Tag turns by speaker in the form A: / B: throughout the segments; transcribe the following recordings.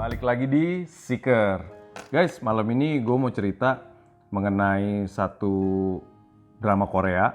A: Balik lagi di Seeker. Guys, malam ini gue mau cerita mengenai satu drama Korea,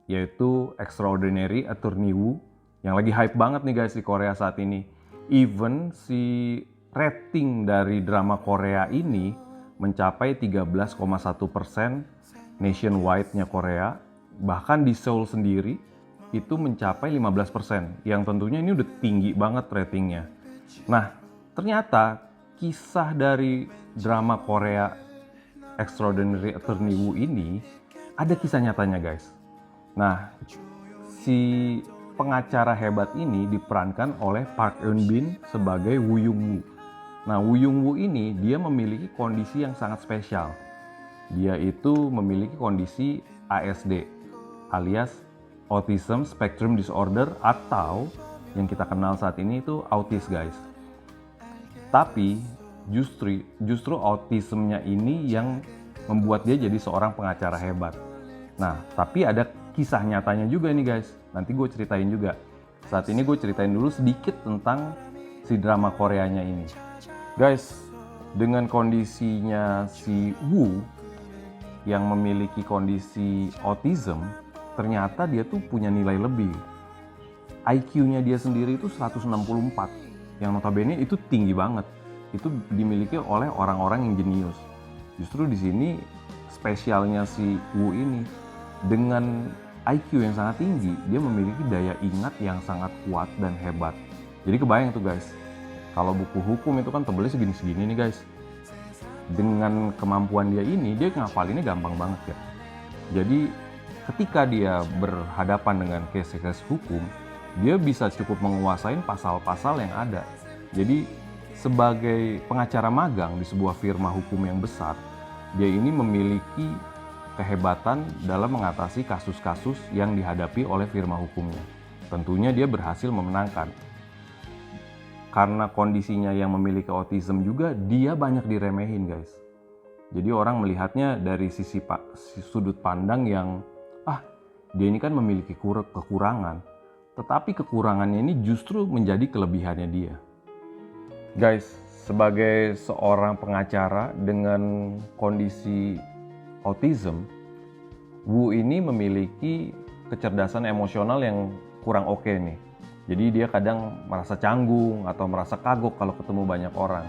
A: yaitu Extraordinary Attorney Woo, yang lagi hype banget nih guys di Korea saat ini. Even si rating dari drama Korea ini mencapai 13,1% nationwide-nya Korea. Bahkan di Seoul sendiri itu mencapai 15%, yang tentunya ini udah tinggi banget ratingnya. Nah, ternyata kisah dari drama Korea Extraordinary Attorney Woo ini ada kisah nyatanya guys. Nah, si pengacara hebat ini diperankan oleh Park Eun Bin sebagai Woo Young Woo. Nah, Woo Young Woo ini dia memiliki kondisi yang sangat spesial. Dia itu memiliki kondisi ASD alias Autism Spectrum Disorder, atau yang kita kenal saat ini itu autis guys. Tapi justru autismnya ini yang membuat dia jadi seorang pengacara hebat. Nah, tapi ada kisah nyatanya juga nih guys. Nanti gue ceritain juga. Saat ini gue ceritain dulu sedikit tentang si drama Koreanya ini. Guys, dengan kondisinya si Woo yang memiliki kondisi autism, ternyata dia tuh punya nilai lebih. IQ-nya dia sendiri itu 164, yang notabene itu tinggi banget. Itu dimiliki oleh orang-orang yang jenius. Justru di sini spesialnya si Woo ini, dengan IQ yang sangat tinggi, dia memiliki daya ingat yang sangat kuat dan hebat. Jadi kebayang tuh guys, kalau buku hukum itu kan tebelnya segini-segini nih guys. Dengan kemampuan dia ini, dia ngapalinnya gampang banget ya. Jadi ketika dia berhadapan dengan case-case hukum, dia bisa cukup menguasai pasal-pasal yang ada. Jadi sebagai pengacara magang di sebuah firma hukum yang besar, dia ini memiliki kehebatan dalam mengatasi kasus-kasus yang dihadapi oleh firma hukumnya. Tentunya dia berhasil memenangkan. Karena kondisinya yang memiliki autism juga, dia banyak diremehin guys. Jadi orang melihatnya dari sisi sudut pandang yang dia ini kan memiliki kekurangan, tetapi kekurangannya ini justru menjadi kelebihannya dia. Guys, sebagai seorang pengacara dengan kondisi autism, Woo ini memiliki kecerdasan emosional yang kurang oke nih. Jadi dia kadang merasa canggung atau merasa kagok kalau ketemu banyak orang.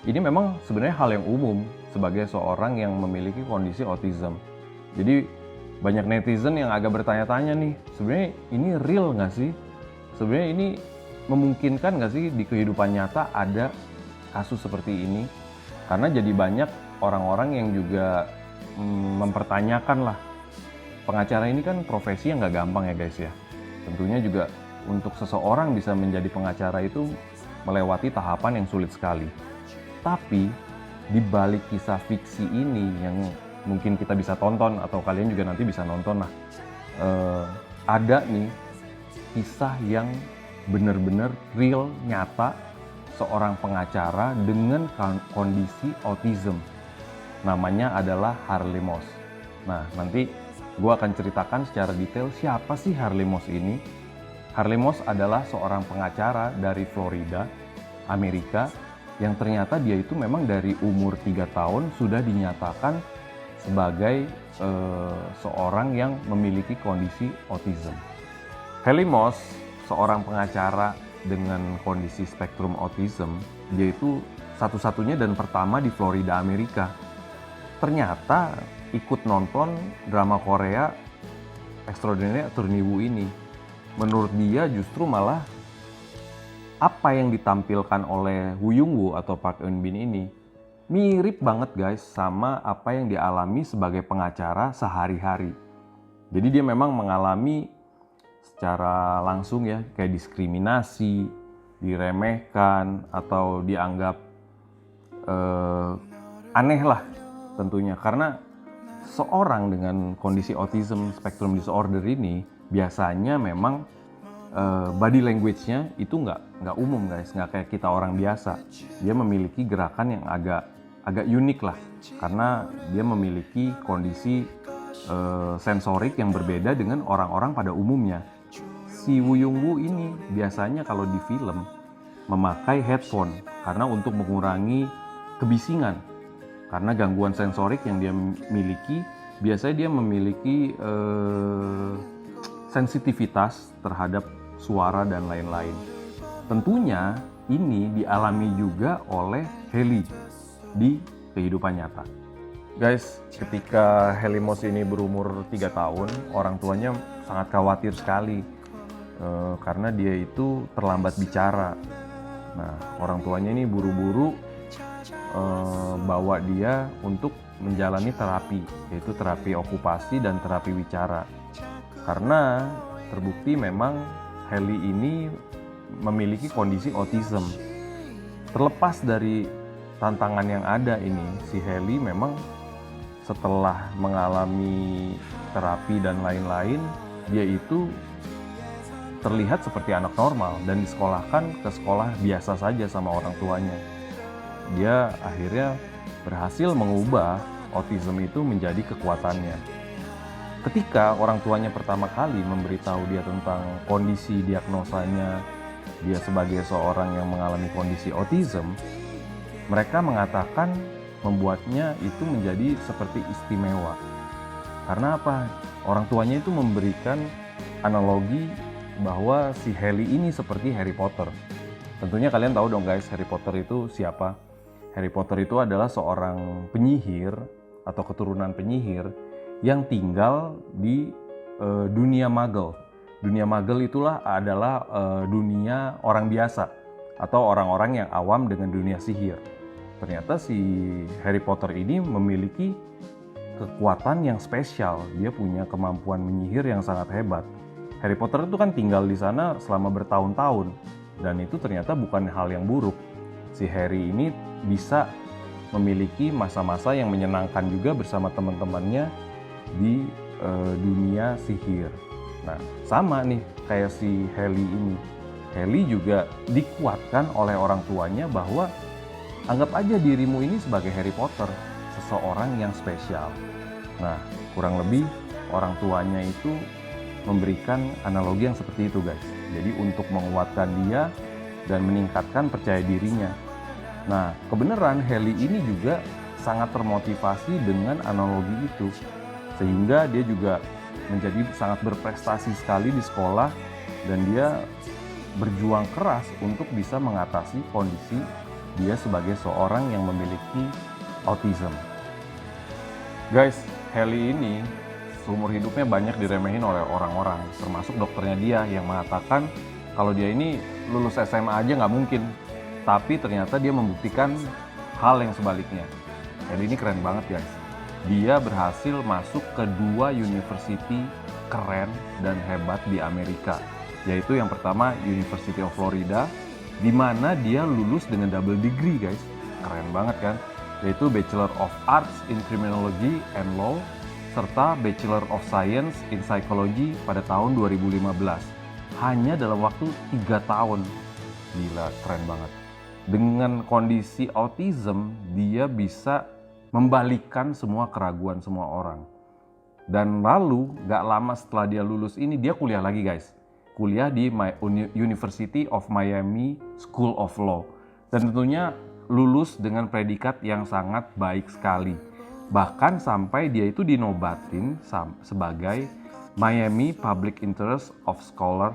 A: Ini memang sebenarnya hal yang umum sebagai seorang yang memiliki kondisi autism. Jadi banyak netizen yang agak bertanya-tanya nih, sebenarnya ini real nggak sih? Sebenarnya ini memungkinkan nggak sih di kehidupan nyata ada kasus seperti ini? Karena jadi banyak orang-orang yang juga mempertanyakan lah. Pengacara ini kan profesi yang nggak gampang ya guys ya. Tentunya juga untuk seseorang bisa menjadi pengacara itu melewati tahapan yang sulit sekali. Tapi di balik kisah fiksi ini yang mungkin kita bisa tonton atau kalian juga nanti bisa nonton lah, ada nih kisah yang benar-benar real, nyata, seorang pengacara dengan kondisi autism. Namanya adalah Harley Moss. Nah, nanti gue akan ceritakan secara detail siapa sih Harley Moss ini. Harley Moss adalah seorang pengacara dari Florida, Amerika, yang ternyata dia itu memang dari umur 3 tahun sudah dinyatakan sebagai seorang yang memiliki kondisi autism. Harley Moss, seorang pengacara dengan kondisi spektrum autism, dia itu satu-satunya dan pertama di Florida, Amerika. Ternyata ikut nonton drama Korea Extraordinary Attorney Woo ini. Menurut dia justru malah apa yang ditampilkan oleh Woo Young Woo atau Park Eun Bin ini mirip banget guys sama apa yang dialami sebagai pengacara sehari-hari. Jadi dia memang mengalami secara langsung ya kayak diskriminasi, diremehkan atau dianggap aneh lah tentunya. Karena seorang dengan kondisi autism spectrum disorder ini biasanya memang body language-nya itu nggak umum guys, nggak kayak kita orang biasa. Dia memiliki gerakan yang agak unik lah, karena dia memiliki kondisi sensorik yang berbeda dengan orang-orang pada umumnya. Si Woo Young Woo ini biasanya kalau di film memakai headphone karena untuk mengurangi kebisingan. Karena gangguan sensorik yang dia miliki, biasanya dia memiliki sensitivitas terhadap suara dan lain-lain. Tentunya ini dialami juga oleh Haley di kehidupan nyata. Guys, ketika Haley Moss ini berumur 3 tahun, orang tuanya sangat khawatir sekali karena dia itu terlambat bicara. Nah, orang tuanya ini buru-buru bawa dia untuk menjalani terapi, yaitu terapi okupasi dan terapi wicara. Karena terbukti memang Haley ini memiliki kondisi autism. Terlepas dari tantangan yang ada ini, si Haley memang setelah mengalami terapi dan lain-lain, dia itu terlihat seperti anak normal dan disekolahkan ke sekolah biasa saja sama orang tuanya. Dia akhirnya berhasil mengubah autism itu menjadi kekuatannya. Ketika orang tuanya pertama kali memberitahu dia tentang kondisi diagnosanya, dia sebagai seorang yang mengalami kondisi autism, mereka mengatakan membuatnya itu menjadi seperti istimewa. Karena apa? Orang tuanya itu memberikan analogi bahwa si Haley ini seperti Harry Potter. Tentunya kalian tahu dong guys, Harry Potter itu siapa? Harry Potter itu adalah seorang penyihir atau keturunan penyihir yang tinggal di dunia Muggle. Dunia Muggle itulah adalah dunia orang biasa atau orang-orang yang awam dengan dunia sihir. Ternyata si Harry Potter ini memiliki kekuatan yang spesial. Dia punya kemampuan menyihir yang sangat hebat. Harry Potter itu kan tinggal di sana selama bertahun-tahun, dan itu ternyata bukan hal yang buruk. Si Harry ini bisa memiliki masa-masa yang menyenangkan juga bersama teman-temannya di dunia sihir. Nah, sama nih kayak si Haley ini. Haley juga dikuatkan oleh orang tuanya bahwa anggap aja dirimu ini sebagai Harry Potter, seseorang yang spesial. Nah, kurang lebih orang tuanya itu memberikan analogi yang seperti itu guys. Jadi untuk menguatkan dia dan meningkatkan percaya dirinya. Nah, kebenaran Haley ini juga sangat termotivasi dengan analogi itu. Sehingga dia juga menjadi sangat berprestasi sekali di sekolah dan dia berjuang keras untuk bisa mengatasi kondisi dia sebagai seorang yang memiliki autism. Guys, Haley ini seumur hidupnya banyak diremehin oleh orang-orang, termasuk dokternya dia yang mengatakan kalau dia ini lulus SMA aja nggak mungkin. Tapi ternyata dia membuktikan hal yang sebaliknya. Haley ini keren banget guys. Dia berhasil masuk ke 2 university keren dan hebat di Amerika. Yaitu yang pertama University of Florida, di mana dia lulus dengan double degree guys. Keren banget kan? Yaitu Bachelor of Arts in Criminology and Law serta Bachelor of Science in Psychology pada tahun 2015. Hanya dalam waktu 3 tahun. Gila, keren banget. Dengan kondisi autism, dia bisa membalikkan semua keraguan semua orang. Dan lalu, gak lama setelah dia lulus ini, dia kuliah lagi guys. Kuliah di University of Miami School of Law. Dan tentunya lulus dengan predikat yang sangat baik sekali. Bahkan sampai dia itu dinobatin sebagai Miami Public Interest of Scholar.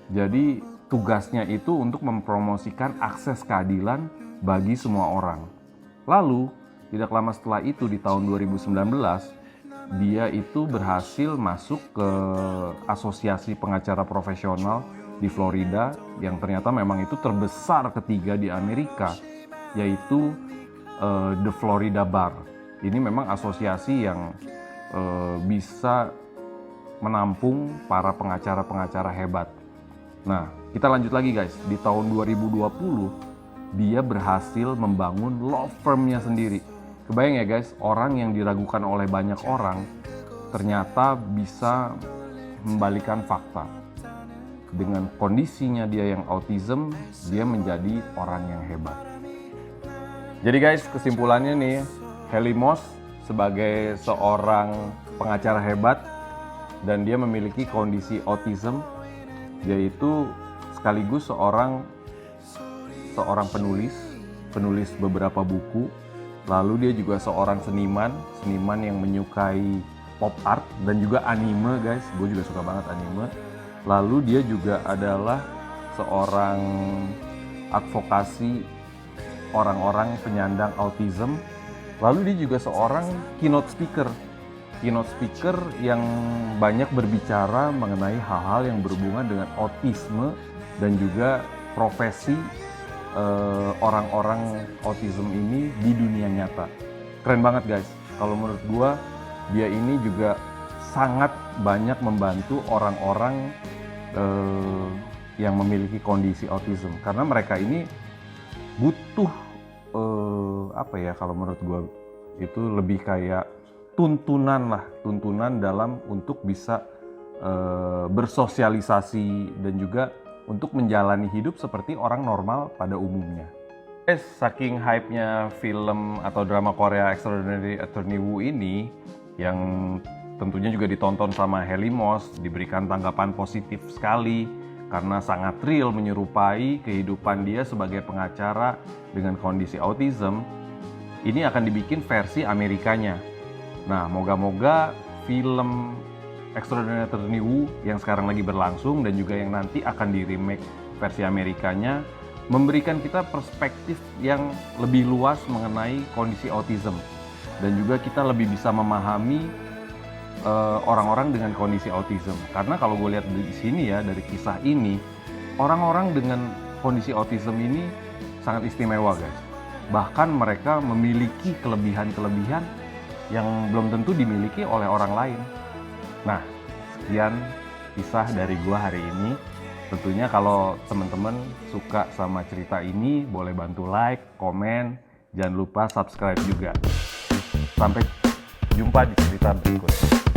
A: Jadi tugasnya itu untuk mempromosikan akses keadilan bagi semua orang. Lalu, tidak lama setelah itu di tahun 2019, dia itu berhasil masuk ke asosiasi pengacara profesional di Florida yang ternyata memang itu terbesar ketiga di Amerika, yaitu The Florida Bar. Ini memang asosiasi yang bisa menampung para pengacara-pengacara hebat. Nah, kita lanjut lagi guys. Di tahun 2020, dia berhasil membangun law firm-nya sendiri. Kebayang ya guys, orang yang diragukan oleh banyak orang ternyata bisa membalikan fakta. Dengan kondisinya dia yang autism, dia menjadi orang yang hebat. Jadi guys, kesimpulannya nih, Haley Moss sebagai seorang pengacara hebat dan dia memiliki kondisi autism, yaitu sekaligus seorang penulis penulis beberapa buku. Lalu dia juga seorang seniman yang menyukai pop art dan juga anime guys. Gue juga suka banget anime. Lalu dia juga adalah seorang advokasi orang-orang penyandang autism. Lalu dia juga seorang keynote speaker yang banyak berbicara mengenai hal-hal yang berhubungan dengan autisme dan juga profesi orang-orang autism ini di dunia nyata. Keren banget guys. Kalau menurut gua dia ini juga sangat banyak membantu orang-orang yang memiliki kondisi autism, karena mereka ini butuh apa ya, kalau menurut gua itu lebih kayak tuntunan dalam untuk bisa bersosialisasi dan juga untuk menjalani hidup seperti orang normal pada umumnya. Saking hype-nya film atau drama Korea Extraordinary Attorney Woo ini, yang tentunya juga ditonton sama Heli Moss, diberikan tanggapan positif sekali karena sangat real menyerupai kehidupan dia sebagai pengacara dengan kondisi autism. Ini akan dibikin versi Amerikanya. Nah, moga-moga film Extraordinary Attorney Woo yang sekarang lagi berlangsung dan juga yang nanti akan di remake versi Amerikanya memberikan kita perspektif yang lebih luas mengenai kondisi autism, dan juga kita lebih bisa memahami orang-orang dengan kondisi autism. Karena kalau gue lihat di sini ya, dari kisah ini, orang-orang dengan kondisi autism ini sangat istimewa guys. Bahkan mereka memiliki kelebihan-kelebihan yang belum tentu dimiliki oleh orang lain. Nah, sekian kisah dari gua hari ini. Tentunya kalau teman-teman suka sama cerita ini, boleh bantu like, komen, jangan lupa subscribe juga. Sampai jumpa di cerita berikutnya.